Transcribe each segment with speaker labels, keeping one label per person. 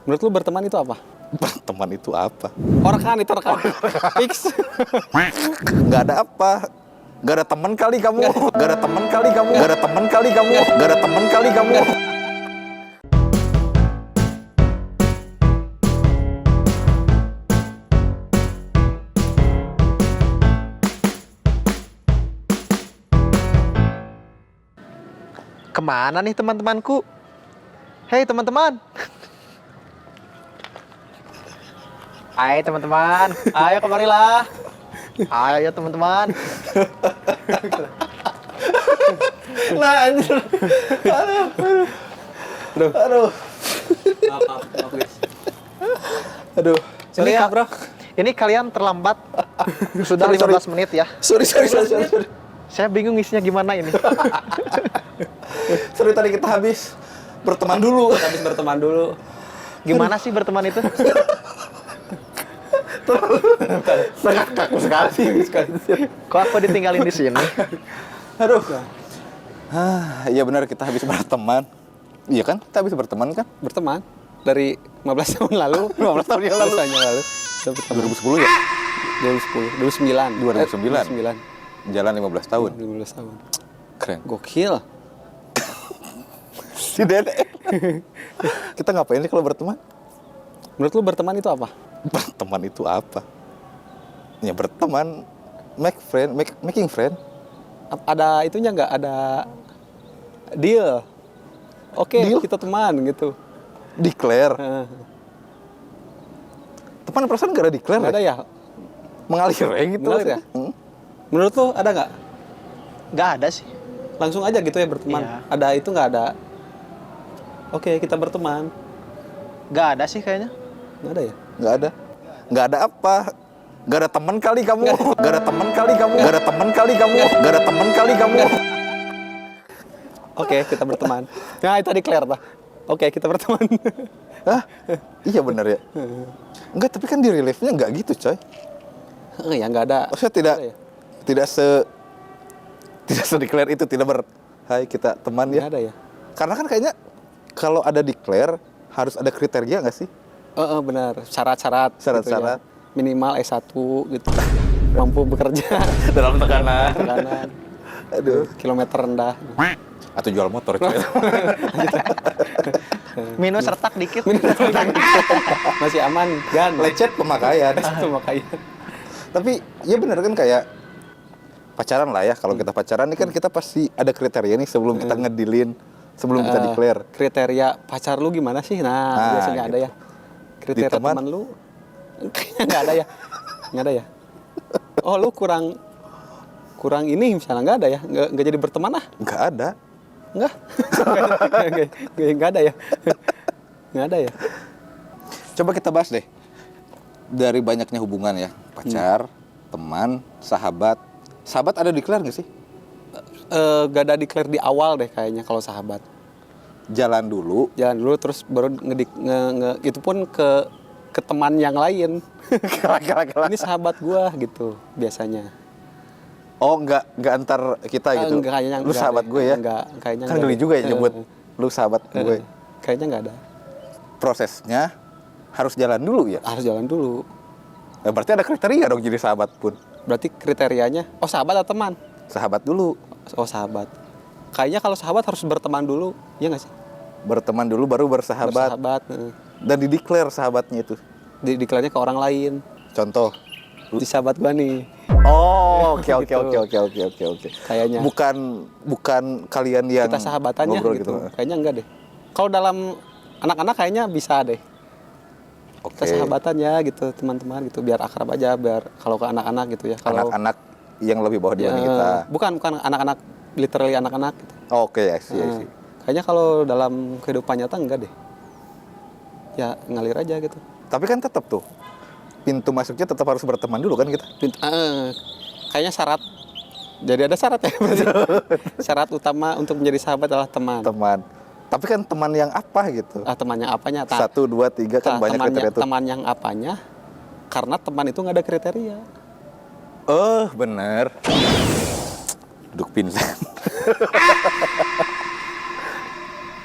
Speaker 1: Menurut lu berteman itu apa?
Speaker 2: Berteman itu apa?
Speaker 1: Rekan itu rekan. Fix.
Speaker 2: Nggak ada apa. Nggak ada teman kali kamu. Nggak ada teman kali kamu. Nggak ada teman kali kamu. Nggak ada teman kali kamu.
Speaker 3: Kemana nih teman-temanku? Hei teman-teman. Hai teman-teman, ayo kemarilah. Ayo teman-teman.
Speaker 2: Nah anjir. Aduh.
Speaker 1: Maaf, guys.
Speaker 2: Aduh.
Speaker 1: Sorry ya, bro.
Speaker 3: Ini kalian terlambat. Sudah
Speaker 2: Sorry,
Speaker 3: 15 menit ya.
Speaker 2: Sorry.
Speaker 3: Saya bingung isinya gimana ini.
Speaker 2: Sorry tadi kita habis berteman dulu.
Speaker 1: Habis berteman dulu.
Speaker 3: Gimana sih berteman itu?
Speaker 2: Sangat kaku sekali.
Speaker 3: Kok aku ditinggalin di sini?
Speaker 2: Aduh. Iya benar kita habis berteman. Iya kan? Kita habis berteman kan?
Speaker 1: Berteman dari 15 tahun lalu.
Speaker 2: 15 tahun yang lalu.
Speaker 1: 15 tahun yang lalu. Kita berteman.
Speaker 2: 2010 ya?
Speaker 1: 2009. 2009.
Speaker 2: Jalan 15 tahun.
Speaker 1: 15 tahun.
Speaker 2: Keren.
Speaker 1: Gokil.
Speaker 2: Si Dede. Kita ngapain sih kalau berteman?
Speaker 1: Menurut lu berteman itu apa?
Speaker 2: Berteman itu apa? Ya berteman, making friend.
Speaker 1: Ada itunya nggak? Ada deal. Oke,
Speaker 2: Deal?
Speaker 1: kita teman gitu.
Speaker 2: Declare. Teman perasaan gak ada declare
Speaker 1: Nggak ada ya?
Speaker 2: Mengalir gitu.
Speaker 1: Mengalir ya? Menurut lu ada nggak?
Speaker 3: Gak ada sih.
Speaker 1: Langsung aja gitu ya berteman.
Speaker 3: Iya.
Speaker 1: Ada itu nggak ada? Oke, kita berteman.
Speaker 3: Gak ada sih kayaknya.
Speaker 1: Nggak ada ya?
Speaker 2: Nggak ada. Nggak ada apa? Nggak ada teman kali kamu. Nggak ada teman kali kamu. Nggak ada teman kali kamu. Nggak ada teman kali kamu.
Speaker 1: Oke, kita berteman. Nah, itu declare pak. Oke, kita berteman.
Speaker 2: Hah? Iya benar ya. Enggak, tapi kan di reliefnya nggak gitu coy.
Speaker 1: Ya nggak ada.
Speaker 2: Maksudnya tidak
Speaker 1: Nggak ada ya?
Speaker 2: tidak se declare itu, tidak hai kita teman ya.
Speaker 1: Nggak ada ya?
Speaker 2: Karena kan kayaknya kalau ada declare harus ada kriteria nggak sih?
Speaker 1: Benar. Syarat-syarat.
Speaker 2: Syarat-syarat.
Speaker 1: Gitu ya. Minimal S1 gitu. Mampu bekerja.
Speaker 2: Dalam tekanan.
Speaker 1: Tekanan.
Speaker 2: Aduh.
Speaker 1: Kilometer rendah.
Speaker 2: Atau jual motor coy.
Speaker 3: Minus retak dikit.
Speaker 1: Masih aman. Gan.
Speaker 2: Lecet pemakaian.
Speaker 1: Itu makanya.
Speaker 2: Tapi ya benar kan kayak pacaran lah ya. Kalau kita pacaran ini kan kita pasti ada kriteria nih sebelum kita ngedilin, sebelum kita declare.
Speaker 1: Kriteria pacar lu gimana sih? Nah, biasanya
Speaker 2: gitu.
Speaker 1: ada ya. Kriteria
Speaker 2: Di teman?
Speaker 1: teman lu kayaknya nggak ada ya. Nggak ada ya. Oh, lu kurang ini misalnya nggak ada ya. Nggak jadi berteman ah.
Speaker 2: Nggak ada.
Speaker 1: Nggak. Nggak ada ya. Nggak ada ya.
Speaker 2: Coba kita bahas deh. Dari banyaknya hubungan ya, pacar, teman, sahabat. Sahabat ada declare nggak sih?
Speaker 1: Nggak ada declare di awal deh kayaknya kalau sahabat.
Speaker 2: Jalan dulu.
Speaker 1: Jalan dulu terus baru itu pun ke teman yang lain. Ini sahabat gua gitu biasanya.
Speaker 2: Oh, nggak antar kita gitu.
Speaker 1: Enggak, kayaknya
Speaker 2: lu
Speaker 1: enggak
Speaker 2: sahabat
Speaker 1: deh.
Speaker 2: gue ya?
Speaker 1: Enggak, kayaknya
Speaker 2: Kan
Speaker 1: enggak
Speaker 2: geli
Speaker 1: deh.
Speaker 2: juga ya nyebut lu sahabat gue.
Speaker 1: Kayaknya nggak ada.
Speaker 2: Prosesnya harus jalan dulu ya?
Speaker 1: Harus jalan dulu.
Speaker 2: Berarti ada kriteria dong jadi sahabat pun.
Speaker 1: Berarti kriterianya, oh sahabat atau teman?
Speaker 2: Sahabat dulu.
Speaker 1: Oh sahabat. Kayaknya kalau sahabat harus berteman dulu, ya nggak sih?
Speaker 2: Berteman dulu baru bersahabat.
Speaker 1: Bersahabat.
Speaker 2: Dan dideklar sahabatnya itu.
Speaker 1: Diklarnya ke orang lain.
Speaker 2: Contoh.
Speaker 1: Di sahabat gua nih.
Speaker 2: Oh, oke.
Speaker 1: Kayaknya.
Speaker 2: Bukan kalian yang
Speaker 1: Kita sahabatannya
Speaker 2: ngobrol
Speaker 1: gitu. Kayaknya enggak deh. Kalau dalam anak-anak kayaknya bisa deh.
Speaker 2: Oke.
Speaker 1: Kita sahabatan ya gitu, teman-teman gitu, biar akrab aja, biar kalau ke anak-anak gitu ya. Kalau
Speaker 2: Anak-anak yang lebih bawah dibanding kita.
Speaker 1: bukan anak-anak, literally anak-anak gitu.
Speaker 2: Oke, ya sih.
Speaker 1: Kayaknya kalau dalam kehidupan nyata enggak deh. Ya ngalir aja gitu.
Speaker 2: Tapi kan tetap tuh pintu masuknya tetap harus berteman dulu kan kita.
Speaker 1: Kayaknya syarat. Jadi ada syarat ya berarti. Syarat utama untuk menjadi sahabat adalah teman.
Speaker 2: Teman. Tapi kan teman yang apa gitu?
Speaker 1: Teman yang apanya?
Speaker 2: 1, 2, 3 kan banyak kriteria tuh.
Speaker 1: Teman yang apanya? Karena teman itu nggak ada kriteria.
Speaker 2: Oh, bener. Duduk pingsan.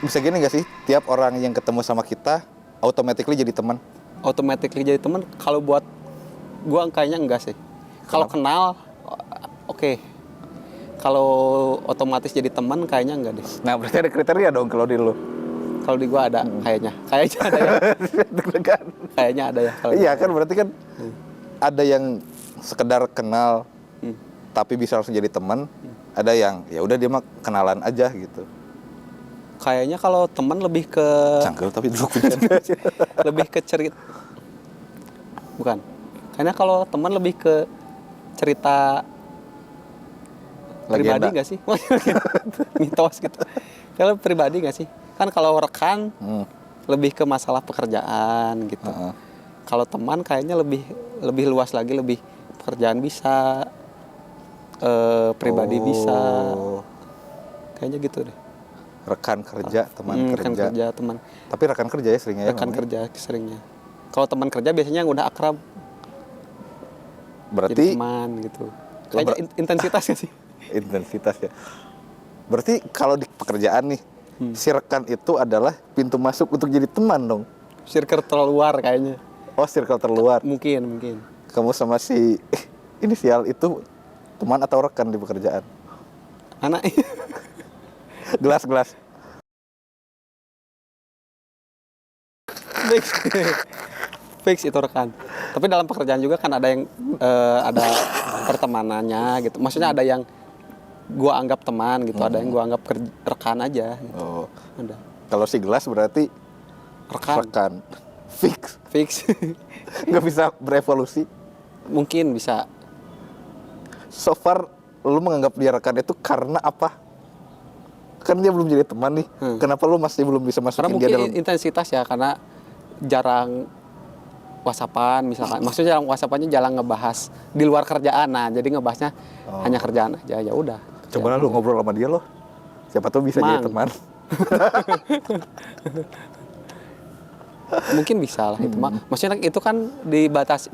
Speaker 2: Bisa gini nggak sih? Tiap orang yang ketemu sama kita automatically jadi teman.
Speaker 1: Automatically jadi teman, kalau buat gua kayaknya enggak sih. Kalau kenal oke. Kalau otomatis jadi teman kayaknya enggak deh.
Speaker 2: Nah, berarti ada kriteria dong kalau di lu.
Speaker 1: Kalau di gua ada kayaknya ada ya.
Speaker 2: Deg-degan.
Speaker 1: Kayaknya ada ya kalau
Speaker 2: Iya kan, berarti kan ada yang sekedar kenal tapi bisa langsung jadi teman, ada yang ya udah dia mah kenalan aja gitu.
Speaker 1: kayaknya kalau teman lebih ke
Speaker 2: Cangkel tapi duduk
Speaker 1: lebih ke cerita. Bukan. Kayaknya kalau teman lebih ke cerita pribadi
Speaker 2: Legenda.
Speaker 1: nggak sih? Mitos gitu. Kalau pribadi nggak sih? Kan kalau rekan lebih ke masalah pekerjaan gitu. Kalau teman kayaknya lebih luas lagi, lebih pekerjaan bisa, pribadi bisa. Kayaknya gitu deh.
Speaker 2: Rekan kerja, teman
Speaker 1: Rekan
Speaker 2: kerja.
Speaker 1: kerja, teman.
Speaker 2: Tapi rekan kerja ya seringnya ya.
Speaker 1: Rekan
Speaker 2: memang.
Speaker 1: kerja seringnya. Kalau teman kerja biasanya yang udah akrab, jadi
Speaker 2: Berarti
Speaker 1: teman gitu. Kayaknya intensitas gak sih?
Speaker 2: intensitas ya. Berarti kalau di pekerjaan nih, si rekan itu adalah pintu masuk untuk jadi teman dong.
Speaker 1: Circle terluar kayaknya.
Speaker 2: Oh, circle terluar.
Speaker 1: Mungkin.
Speaker 2: Kamu sama si inisial itu teman atau rekan di pekerjaan?
Speaker 1: Anak
Speaker 2: Gelas-gelas.
Speaker 1: fix. Fix itu rekan. Tapi dalam pekerjaan juga kan ada yang ada pertemanannya gitu. Maksudnya ada yang gua anggap teman gitu, ada yang gua anggap rekan aja gitu.
Speaker 2: Oh.
Speaker 1: Ada.
Speaker 2: Kalau si gelas berarti rekan. Fix.
Speaker 1: Fix.
Speaker 2: Nggak bisa berevolusi.
Speaker 1: Mungkin bisa.
Speaker 2: So far, lu menganggap dia rekan itu karena apa? Kan dia belum jadi teman nih. Kenapa lu masih belum bisa
Speaker 1: Karena
Speaker 2: masukin
Speaker 1: mungkin
Speaker 2: dia dalam...
Speaker 1: intensitas ya, karena jarang whatsappan misalkan. Maksudnya jarang whatsappannya jarang ngebahas di luar kerjaan. Nah, jadi ngebahasnya hanya kerjaan aja. Ya udah.
Speaker 2: Coba lah lu ngobrol sama dia loh. Siapa tuh bisa jadi teman.
Speaker 1: Mungkin bisa lah itu mah. Maksudnya itu kan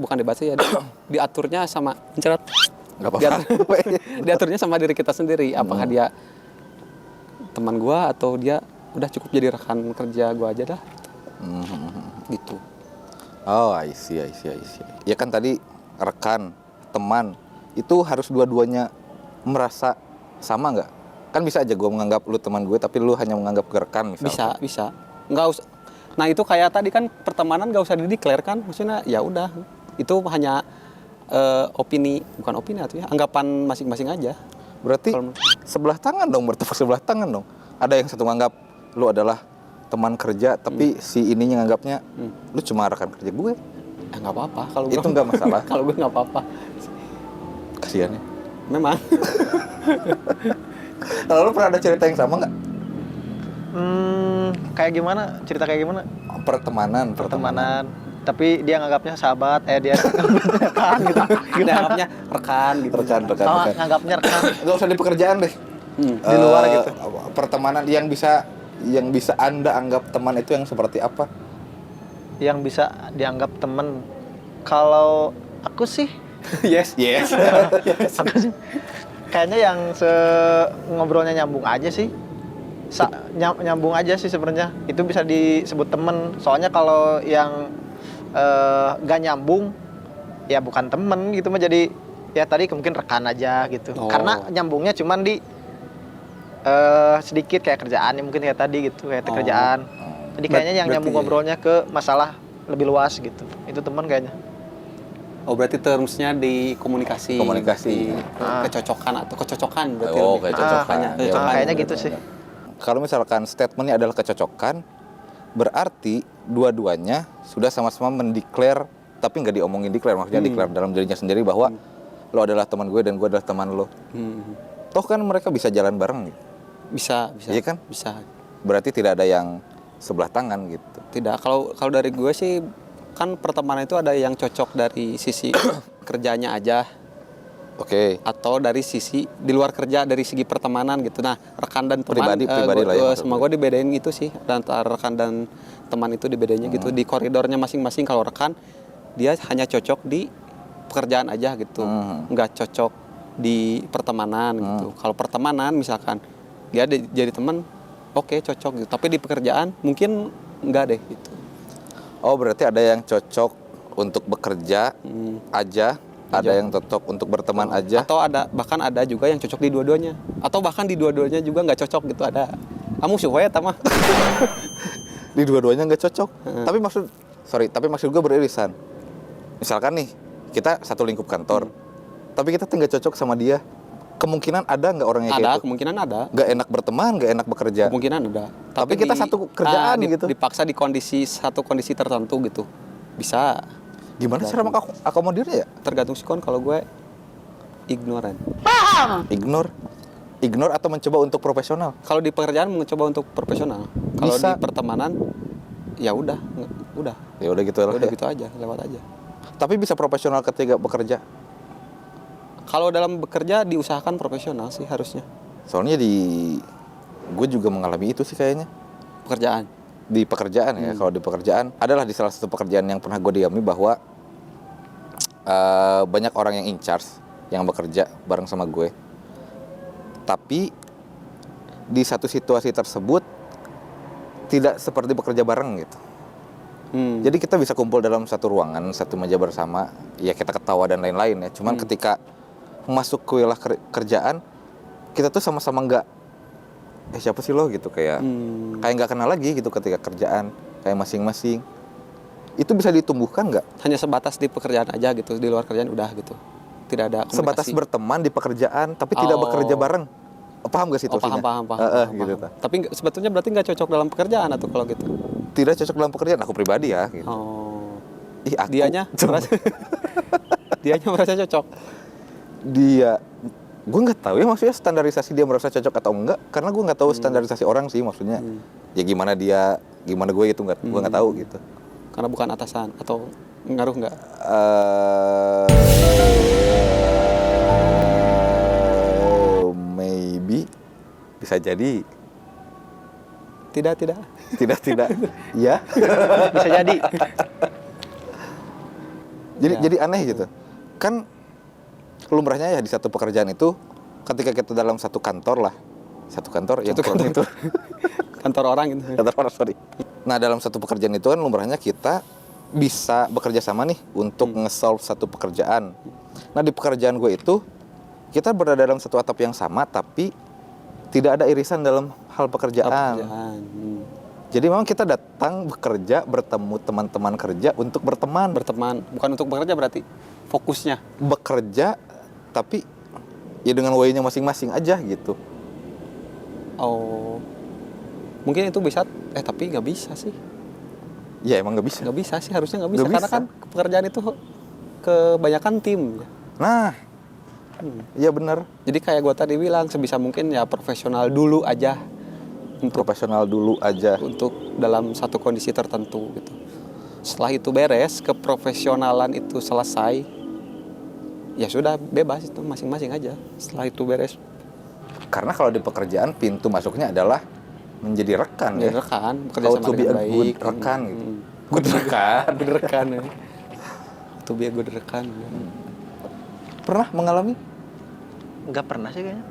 Speaker 1: bukan dibatasi ya, diaturnya sama incerat.
Speaker 2: Nggak apa-apa.
Speaker 1: Diaturnya sama diri kita sendiri. Apakah dia teman gua atau dia udah cukup jadi rekan kerja gua aja dah. Gitu.
Speaker 2: Oh, I see. Ya kan tadi rekan, teman, itu harus dua-duanya merasa sama nggak? Kan bisa aja gue menganggap lu teman gue, tapi lu hanya menganggap gue rekan misalnya.
Speaker 1: Bisa. Nggak usah. Nah itu kayak tadi kan pertemanan nggak usah dideklar kan, maksudnya ya udah itu hanya bukan opini atau ya anggapan masing-masing aja.
Speaker 2: Berarti sebelah tangan dong, bertepuk sebelah tangan dong. Ada yang satu menganggap lu adalah teman kerja, tapi si ininya nganggapnya lu cuma rekan kerja gue.
Speaker 1: Nggak apa-apa kalau
Speaker 2: Itu nggak masalah.
Speaker 1: Kalau gue nggak apa-apa.
Speaker 2: Kasihan ya.
Speaker 1: Memang.
Speaker 2: Kalau lu pernah ada cerita yang sama nggak?
Speaker 3: Kayak gimana? Cerita kayak gimana?
Speaker 2: Pertemanan.
Speaker 3: Tapi dia nganggapnya sahabat, dia rekan gitu.
Speaker 1: Nganggapnya rekan gitu.
Speaker 2: Rekan.
Speaker 3: Nganggapnya rekan.
Speaker 2: Nggak usah di pekerjaan deh.
Speaker 3: Di luar gitu.
Speaker 2: Pertemanan yang bisa Anda anggap teman itu yang seperti apa?
Speaker 3: Yang bisa dianggap temen. Kalau aku sih,
Speaker 1: Yes.
Speaker 3: aku sih kayaknya yang ngobrolnya nyambung aja sih. Nyambung aja sih sebenarnya. Itu bisa disebut temen. Soalnya kalau yang gak nyambung, ya bukan temen gitu mah, jadi ya tadi mungkin rekan aja gitu. Karena nyambungnya cuman di sedikit kayak kerjaan, mungkin kayak tadi gitu, kayak kerjaan. Jadi kayaknya yang nyambung ngobrolnya ke masalah lebih luas gitu. Itu teman kayaknya.
Speaker 1: Oh berarti termsnya di komunikasi.
Speaker 2: Komunikasi.
Speaker 1: Kecocokan atau kecocokan berarti.
Speaker 2: Oh,
Speaker 1: lebih.
Speaker 2: kecocokan.
Speaker 1: Kecocokan.
Speaker 3: Kayaknya gitu sih.
Speaker 2: Kalau misalkan statementnya adalah kecocokan, berarti dua-duanya sudah sama-sama mendeklar, tapi nggak diomongin declare, maksudnya declare dalam dirinya sendiri bahwa lo adalah teman gue dan gue adalah teman lo. Toh kan mereka bisa jalan bareng gitu.
Speaker 1: Bisa.
Speaker 2: Iya kan?
Speaker 1: Bisa.
Speaker 2: Berarti tidak ada yang sebelah tangan gitu.
Speaker 1: Tidak. Kalau dari gue sih kan pertemanan itu ada yang cocok dari sisi kerjanya aja.
Speaker 2: Oke.
Speaker 1: Atau dari sisi di luar kerja, dari segi pertemanan gitu. Nah, rekan dan teman
Speaker 2: Pribadi lah ya,
Speaker 1: sama gue dibedain gitu sih. Antara rekan dan teman itu dibedainnya gitu. Di koridornya masing-masing. Kalau rekan dia hanya cocok di pekerjaan aja gitu. Nggak cocok di pertemanan gitu. Kalau pertemanan misalkan dia jadi teman, oke, cocok gitu. Tapi di pekerjaan mungkin enggak deh gitu.
Speaker 2: Oh, berarti ada yang cocok untuk bekerja aja, ada
Speaker 1: Aja.
Speaker 2: yang cocok untuk berteman aja.
Speaker 1: Atau bahkan ada juga yang cocok di dua-duanya. Atau bahkan di dua-duanya juga nggak cocok gitu ada. Kamu sih ya tamah.
Speaker 2: Di dua-duanya nggak cocok. Tapi maksud gue beririsan. Misalkan nih, kita satu lingkup kantor, tapi kita nggak cocok sama dia. Kemungkinan ada nggak orangnya kayak
Speaker 1: Ada,
Speaker 2: itu?
Speaker 1: kemungkinan ada.
Speaker 2: Nggak enak berteman, nggak enak bekerja.
Speaker 1: Kemungkinan ada.
Speaker 2: Tapi kita satu kerjaan gitu.
Speaker 1: Dipaksa di satu kondisi tertentu gitu. Bisa.
Speaker 2: Gimana cara akomodirnya ya?
Speaker 1: Tergantung sikon kalau gue ignoran.
Speaker 2: Ignore atau mencoba untuk profesional.
Speaker 1: Kalau di pekerjaan mencoba untuk profesional. Kalau di
Speaker 2: Bisa.
Speaker 1: pertemanan ya udah.
Speaker 2: Ya udah gitu lah.
Speaker 1: Udah
Speaker 2: Ya.
Speaker 1: gitu aja, lewat aja.
Speaker 2: Tapi bisa profesional ketika bekerja.
Speaker 1: Kalau dalam bekerja diusahakan profesional sih harusnya.
Speaker 2: Soalnya gue juga mengalami itu sih kayaknya.
Speaker 1: Pekerjaan.
Speaker 2: Di pekerjaan ya, kalau di pekerjaan adalah di salah satu pekerjaan yang pernah gue dialami bahwa banyak orang yang in charge yang bekerja bareng sama gue. Tapi di satu situasi tersebut tidak seperti bekerja bareng gitu. Jadi kita bisa kumpul dalam satu ruangan, satu meja bersama, ya kita ketawa dan lain-lain ya. Cuman ketika masuk ke wilayah kerjaan, kita tuh sama-sama nggak siapa sih lo gitu, kayak nggak kenal lagi gitu ketika kerjaan, kayak masing-masing. Itu bisa ditumbuhkan nggak?
Speaker 1: Hanya sebatas di pekerjaan aja gitu, di luar kerjaan udah gitu. Tidak ada komunikasi.
Speaker 2: Sebatas berteman di pekerjaan tapi tidak bekerja bareng. Paham gak situasinya?
Speaker 1: Paham.
Speaker 2: Gitu.
Speaker 1: Tapi sebetulnya berarti nggak cocok dalam pekerjaan atau kalau gitu?
Speaker 2: Tidak cocok dalam pekerjaan, aku pribadi ya gitu.
Speaker 1: Oh.
Speaker 2: Aku
Speaker 1: Dianya merasa cocok.
Speaker 2: Gue nggak tahu ya, maksudnya standarisasi dia merasa cocok atau enggak, karena gue nggak tahu standarisasi orang sih, maksudnya ya gimana gue itu gue nggak tahu gitu.
Speaker 1: Karena bukan atasan atau ngaruh nggak?
Speaker 2: Maybe bisa jadi.
Speaker 1: Tidak.
Speaker 2: Ya.
Speaker 3: Bisa jadi.
Speaker 2: Jadi aneh gitu. Kan lumrahnya ya di satu pekerjaan itu, ketika kita dalam satu kantor yang itu
Speaker 1: Kantor orang gitu.
Speaker 2: kantor orang, sorry. Nah, dalam satu pekerjaan itu kan lumrahnya kita bisa bekerja sama nih untuk nge-solve satu pekerjaan. Nah, di pekerjaan gue itu kita berada dalam satu atap yang sama tapi tidak ada irisan dalam hal pekerjaan. Jadi memang kita datang bekerja, bertemu teman-teman kerja untuk berteman.
Speaker 1: Bukan untuk bekerja berarti fokusnya.
Speaker 2: Bekerja tapi ya dengan way-nya masing-masing aja gitu.
Speaker 1: Oh. Mungkin itu bisa, tapi nggak bisa sih.
Speaker 2: Ya emang nggak bisa.
Speaker 1: Nggak bisa sih, harusnya nggak bisa.
Speaker 2: Nggak
Speaker 1: Karena
Speaker 2: bisa.
Speaker 1: kan pekerjaan itu kebanyakan tim.
Speaker 2: Nah, iya benar.
Speaker 1: Jadi kayak gue tadi bilang, sebisa mungkin ya profesional dulu aja.
Speaker 2: Profesional dulu aja.
Speaker 1: Untuk dalam satu kondisi tertentu gitu. Setelah itu beres, keprofesionalan itu selesai, ya sudah bebas itu masing-masing aja. Setelah itu beres.
Speaker 2: Karena kalau di pekerjaan pintu masuknya adalah menjadi rekan ya.
Speaker 1: Rekan, bekerja
Speaker 2: How
Speaker 1: sama
Speaker 2: to be
Speaker 1: dengan
Speaker 2: a
Speaker 1: baik.
Speaker 2: good rekan gitu. Good rekan.
Speaker 1: Good rekan ya. To be a good rekan.
Speaker 2: Pernah mengalami?
Speaker 3: Nggak pernah sih kayaknya.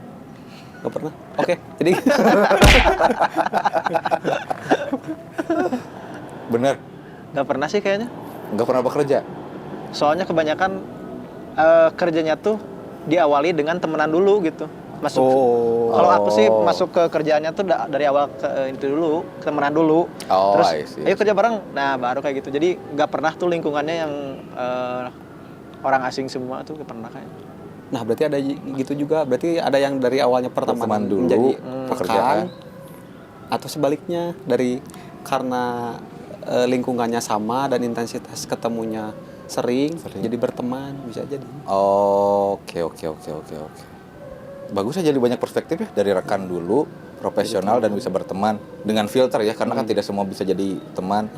Speaker 1: Gak pernah. Oke, jadi
Speaker 2: Bener.
Speaker 3: Nggak pernah sih kayaknya.
Speaker 2: Nggak pernah bekerja.
Speaker 3: Soalnya kebanyakan kerjanya tuh diawali dengan temenan dulu gitu. Masuk. Kalau aku sih masuk ke kerjaannya tuh dari awal ke itu dulu, temenan dulu.
Speaker 2: Oh,
Speaker 3: Terus
Speaker 2: I see.
Speaker 3: ayo kerja bareng. Nah, baru kayak gitu. Jadi nggak pernah tuh lingkungannya yang orang asing semua tuh nggak pernah kayaknya.
Speaker 1: nah berarti ada gitu juga. Berarti ada yang dari awalnya pertemanan
Speaker 2: Berteman dulu,
Speaker 1: menjadi
Speaker 2: pekerjaan.
Speaker 1: rekan, atau sebaliknya dari karena lingkungannya sama dan intensitas ketemunya sering. Jadi berteman, bisa jadi.
Speaker 2: Oke. Bagus aja, jadi banyak perspektif ya, dari rekan dulu, profesional dan bisa berteman dengan filter ya, karena kan tidak semua bisa jadi teman.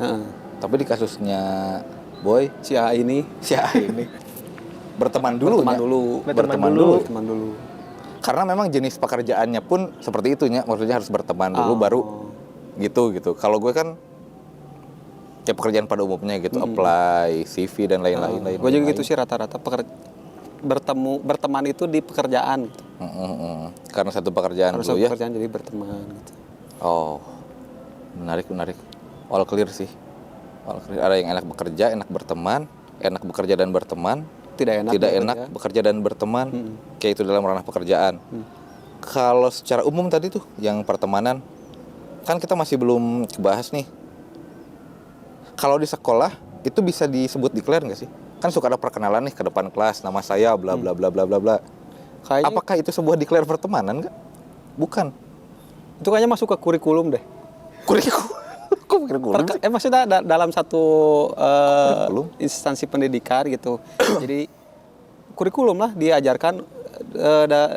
Speaker 2: Tapi di kasusnya Boy,
Speaker 1: Si A ini
Speaker 2: berteman dulu.
Speaker 3: Berteman dulu.
Speaker 1: teman dulu.
Speaker 2: Karena memang jenis pekerjaannya pun seperti itu ya, maksudnya harus berteman dulu baru gitu. Kalau gue kan ya pekerjaan pada umumnya gitu, apply CV dan lain-lain.
Speaker 1: Gue juga gitu sih rata-rata berteman itu di pekerjaan gitu.
Speaker 2: Karena satu pekerjaan
Speaker 1: Karena
Speaker 2: dulu
Speaker 1: satu
Speaker 2: ya.
Speaker 1: pekerjaan jadi berteman gitu.
Speaker 2: Oh, menarik. All clear sih. Ada yang enak bekerja, enak berteman, enak bekerja dan berteman,
Speaker 1: Tidak enak.
Speaker 2: tidak
Speaker 1: bekerja.
Speaker 2: enak bekerja dan berteman, kayak itu dalam ranah pekerjaan. Kalau secara umum tadi tuh yang pertemanan, kan kita masih belum bahas nih. Kalau di sekolah itu bisa disebut declare nggak sih? Kan suka ada perkenalan nih ke depan kelas, nama saya bla bla bla bla bla bla.
Speaker 1: Kayaknya
Speaker 2: Apakah itu sebuah declare pertemanan nggak? Bukan.
Speaker 1: itu kayaknya masuk ke kurikulum deh.
Speaker 2: Kurikulum. Kok kurikulum sih?
Speaker 1: Maksudnya dalam satu
Speaker 2: Kurikulum?
Speaker 1: instansi pendidikan gitu. Jadi kurikulum lah diajarkan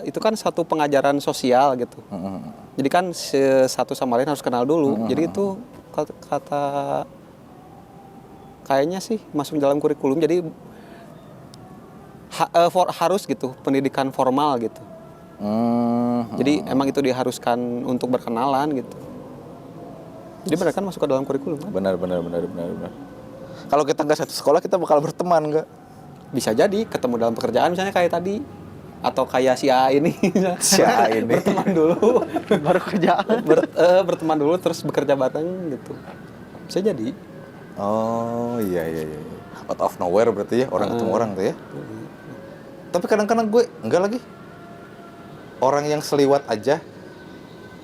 Speaker 1: itu kan satu pengajaran sosial gitu. Jadi kan satu sama lain harus kenal dulu. Jadi itu kata kayaknya sih masuk dalam kurikulum. Jadi harus gitu pendidikan formal gitu. Jadi emang itu diharuskan untuk berkenalan gitu. Jadi benar kan masuk ke dalam kurikulum kan?
Speaker 2: Benar. Kalau kita nggak satu sekolah kita bakal berteman nggak?
Speaker 1: Bisa jadi ketemu dalam pekerjaan misalnya kayak tadi, atau kayak si A ini.
Speaker 2: Si A ini.
Speaker 1: Berteman dulu,
Speaker 3: Baru kerjaan.
Speaker 1: berteman dulu terus bekerja bareng gitu. Bisa jadi.
Speaker 2: Oh iya. Out of nowhere berarti ya orang ketemu orang tuh ya. Tapi kadang-kadang gue enggak lagi. Orang yang seliwat aja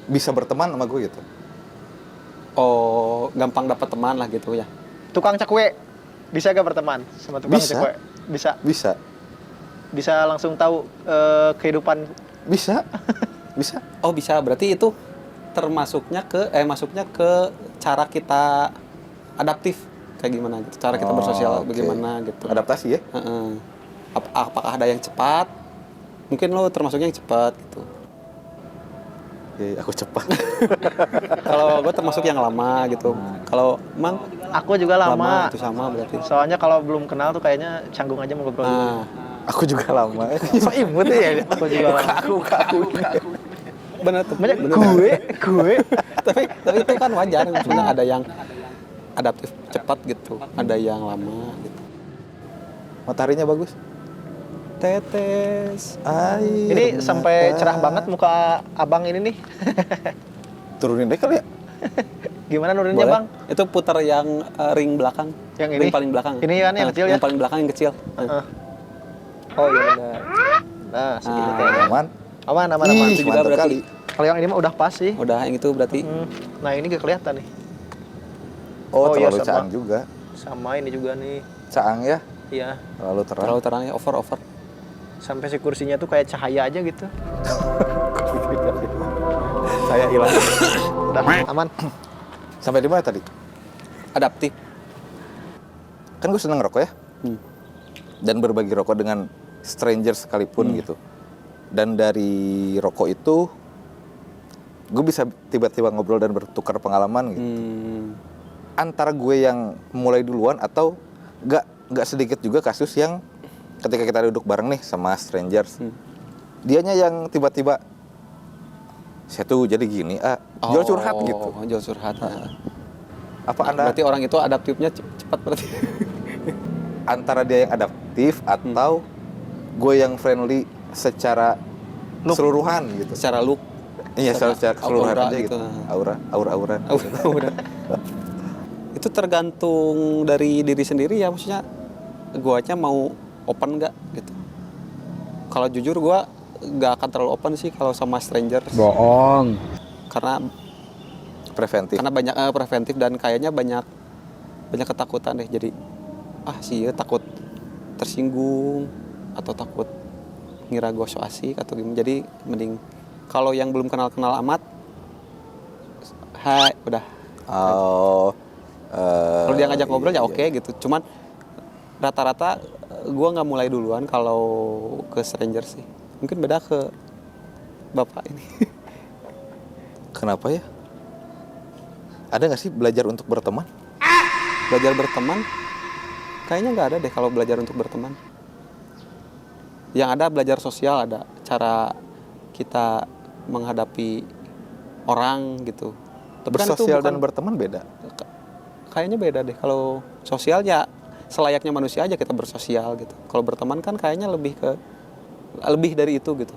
Speaker 2: bisa berteman sama gue gitu.
Speaker 1: Oh, gampang dapat teman lah gitu ya.
Speaker 3: Tukang cakwe bisa gak berteman sama tukang
Speaker 2: Bisa.
Speaker 3: cakwe? Bisa.
Speaker 2: Bisa.
Speaker 3: Langsung tahu kehidupan.
Speaker 2: Bisa.
Speaker 1: Oh, bisa. Berarti itu masuknya ke cara kita adaptif kayak gimana gitu. Cara kita bersosial
Speaker 2: oke.
Speaker 1: bagaimana gitu.
Speaker 2: Adaptasi ya?
Speaker 1: Heeh. Apakah ada yang cepat? Mungkin lo termasuknya yang cepat gitu.
Speaker 2: Ya, aku cepat.
Speaker 1: Kalau gue termasuk yang lama gitu. Kalau Mang
Speaker 3: Aku juga lama.
Speaker 1: itu sama berarti.
Speaker 3: Soalnya kalau belum kenal tuh kayaknya canggung aja mau ngobrol dulu.
Speaker 1: Nah,
Speaker 2: Aku juga lama. So imut ya.
Speaker 3: Aku juga lama.
Speaker 2: Aku.
Speaker 1: benar tuh.
Speaker 3: Banyak
Speaker 1: bener.
Speaker 3: gue.
Speaker 1: tapi itu kan wajar. Maksudnya ada yang adaptif cepat gitu, ada yang lama gitu.
Speaker 2: Mataharinya bagus.
Speaker 1: Tetes.
Speaker 2: Air
Speaker 3: Ini
Speaker 2: mata.
Speaker 3: sampai cerah banget muka abang ini nih.
Speaker 2: Turunin deh kali ya.
Speaker 3: Gimana nuruninnya
Speaker 1: Boleh?
Speaker 3: bang?
Speaker 1: Itu putar yang ring belakang.
Speaker 3: Yang
Speaker 1: ring
Speaker 3: ini?
Speaker 1: paling belakang.
Speaker 3: Ini kan yang kecil ya?
Speaker 1: Yang paling belakang yang kecil.
Speaker 3: Oh iya benar. Nah segini kayaknya.
Speaker 2: Aman.
Speaker 3: Aman.
Speaker 2: Ih,
Speaker 1: Itu juga
Speaker 2: mantap
Speaker 1: berarti.
Speaker 2: kali.
Speaker 3: Kalau yang ini mah udah pas sih.
Speaker 1: Udah yang itu berarti.
Speaker 3: Nah ini gak kelihatan nih.
Speaker 2: Oh,
Speaker 3: iya,
Speaker 2: terlalu
Speaker 3: sama.
Speaker 2: caang juga.
Speaker 3: Sama ini juga nih.
Speaker 2: Caang ya?
Speaker 3: Iya.
Speaker 2: Terlalu terang.
Speaker 1: Terlalu terang ya, over.
Speaker 3: Sampai si kursinya tuh kayak cahaya aja gitu.
Speaker 2: Saya hilang.
Speaker 3: Udah aman.
Speaker 2: Sampai di mana tadi?
Speaker 1: Adaptif.
Speaker 2: Kan gue seneng rokok ya. Dan berbagi rokok dengan stranger sekalipun gitu. Dan dari rokok itu gue bisa tiba-tiba ngobrol dan bertukar pengalaman gitu. Antara gue yang mulai duluan atau nggak sedikit juga kasus yang ketika kita duduk bareng nih sama strangers, dianya yang tiba-tiba saya tuh jadi gini, jual curhat gitu.
Speaker 1: Jual curhat.
Speaker 2: Apa Anda
Speaker 1: Berarti orang itu adaptifnya cepat berarti.
Speaker 2: antara dia yang adaptif atau gue yang friendly secara keseluruhan gitu?
Speaker 1: Secara look.
Speaker 2: Iya, secara keseluruhan
Speaker 1: aura
Speaker 2: aja gitu.
Speaker 1: gitu.
Speaker 2: Aura-auran.
Speaker 1: Udah. Itu tergantung dari diri sendiri ya, maksudnya guanya mau open nggak gitu. Kalau jujur gua nggak akan terlalu open sih kalau sama stranger.
Speaker 3: Bohong.
Speaker 1: Karena
Speaker 2: Preventif.
Speaker 1: banyak preventif dan kayaknya banyak ketakutan deh. Jadi sih ya takut tersinggung atau takut ngira gua so asik atau gimana. Jadi mending kalau yang belum kenal amat, hai udah.
Speaker 2: Oh.
Speaker 1: Kalau dia ngajak ngobrol ya
Speaker 2: iya.
Speaker 1: oke gitu. Cuman rata-rata gue nggak mulai duluan kalau ke stranger sih. Mungkin beda ke bapak ini.
Speaker 2: Kenapa ya? Ada nggak sih belajar untuk berteman?
Speaker 1: Belajar berteman? Kayaknya nggak ada deh kalau belajar untuk berteman. Yang ada belajar sosial, ada cara kita menghadapi orang gitu. Tapi kan itu
Speaker 2: Bersosial
Speaker 1: bukan-
Speaker 2: dan berteman beda.
Speaker 1: Kayaknya beda deh. Kalau sosial ya selayaknya manusia aja kita bersosial gitu. Kalau berteman kan kayaknya lebih dari itu gitu.